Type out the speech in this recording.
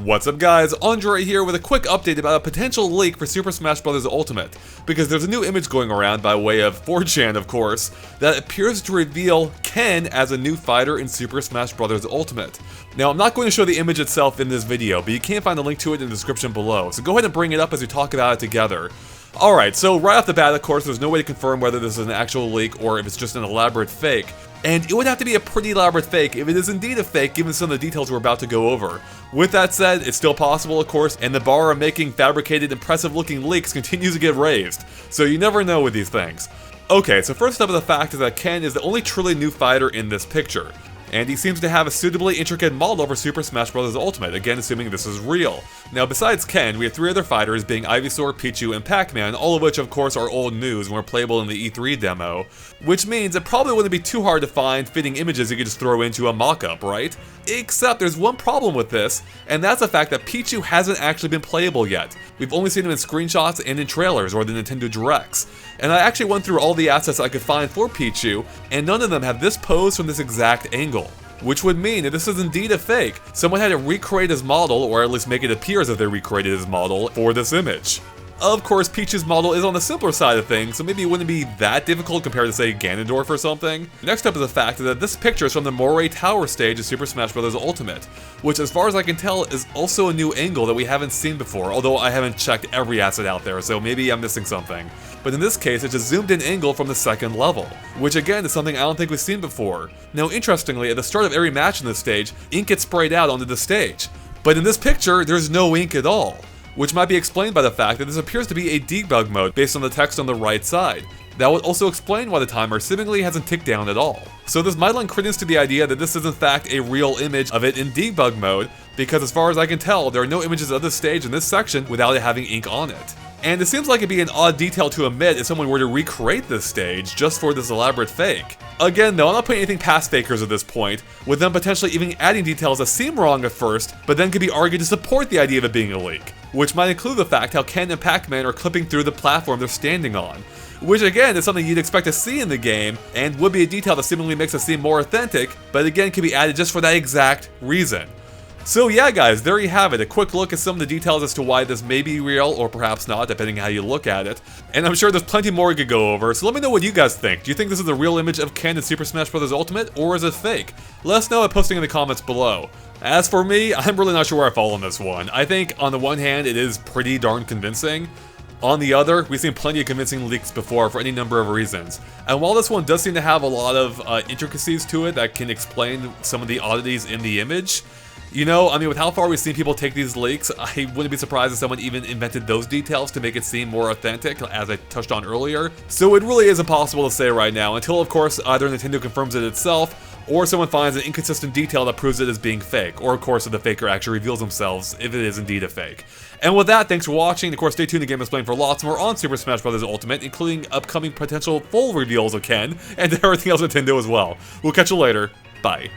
What's up guys, Andre here with a quick update about a potential leak for Super Smash Bros. Ultimate, because there's a new image going around by way of 4chan of course, that appears to reveal Ken as a new fighter in Super Smash Bros. Ultimate. Now I'm not going to show the image itself in this video, but you can find a link to it in the description below, so go ahead and bring it up as we talk about it together. Alright, so right off the bat of course there's no way to confirm whether this is an actual leak or if it's just an elaborate fake. And it would have to be a pretty elaborate fake if it is indeed a fake given some of the details we're about to go over. With that said, it's still possible of course, and the bar of making fabricated impressive looking leaks continues to get raised. So you never know with these things. Okay, so first up the fact is that Ken is the only truly new fighter in this picture. And he seems to have a suitably intricate model for Super Smash Bros. Ultimate, again assuming this is real. Now besides Ken, we have three other fighters being Ivysaur, Pichu, and Pac-Man, all of which of course are old news and were playable in the E3 demo. Which means it probably wouldn't be too hard to find fitting images you could just throw into a mock-up, right? Except there's one problem with this, and that's the fact that Pichu hasn't actually been playable yet. We've only seen him in screenshots and in trailers or the Nintendo Directs. And I actually went through all the assets I could find for Pichu, and none of them have this pose from this exact angle. Which would mean that this is indeed a fake. Someone had to recreate his model, or at least make it appear as if they recreated his model, for this image. Of course, Peach's model is on the simpler side of things, so maybe it wouldn't be that difficult compared to, say, Ganondorf or something. Next up is the fact that this picture is from the Moray Tower stage of Super Smash Bros. Ultimate, which as far as I can tell is also a new angle that we haven't seen before, although I haven't checked every asset out there, so maybe I'm missing something. But in this case, it's a zoomed in angle from the second level, which again is something I don't think we've seen before. Now interestingly, at the start of every match in this stage, ink gets sprayed out onto the stage. But in this picture, there's no ink at all. Which might be explained by the fact that this appears to be a debug mode based on the text on the right side. That would also explain why the timer seemingly hasn't ticked down at all. So this might lend credence to the idea that this is in fact a real image of it in debug mode, because as far as I can tell, there are no images of this stage in this section without it having ink on it. And it seems like it'd be an odd detail to omit if someone were to recreate this stage just for this elaborate fake. Again though, I'm not putting anything past fakers at this point, with them potentially even adding details that seem wrong at first, but then could be argued to support the idea of it being a leak. Which might include the fact how Ken and Pac-Man are clipping through the platform they're standing on. Which again is something you'd expect to see in the game, and would be a detail that seemingly makes it seem more authentic, but again can be added just for that exact reason. So yeah guys, there you have it, a quick look at some of the details as to why this may be real or perhaps not, depending on how you look at it. And I'm sure there's plenty more we could go over, so let me know what you guys think. Do you think this is a real image of Ken in Super Smash Bros. Ultimate, or is it fake? Let us know by posting in the comments below. As for me, I'm really not sure where I fall on this one. I think on the one hand it is pretty darn convincing. On the other, we've seen plenty of convincing leaks before for any number of reasons. And while this one does seem to have a lot of intricacies to it that can explain some of the oddities in the image, you know, I mean, with how far we've seen people take these leaks, I wouldn't be surprised if someone even invented those details to make it seem more authentic, as I touched on earlier. So it really is impossible to say right now, until of course either Nintendo confirms it itself, or someone finds an inconsistent detail that proves it as being fake, or of course if the faker actually reveals themselves if it is indeed a fake. And with that, thanks for watching. Of course, stay tuned to GameXplain for lots more on Super Smash Bros. Ultimate, including upcoming potential full reveals of Ken, and everything else Nintendo as well. We'll catch you later. Bye.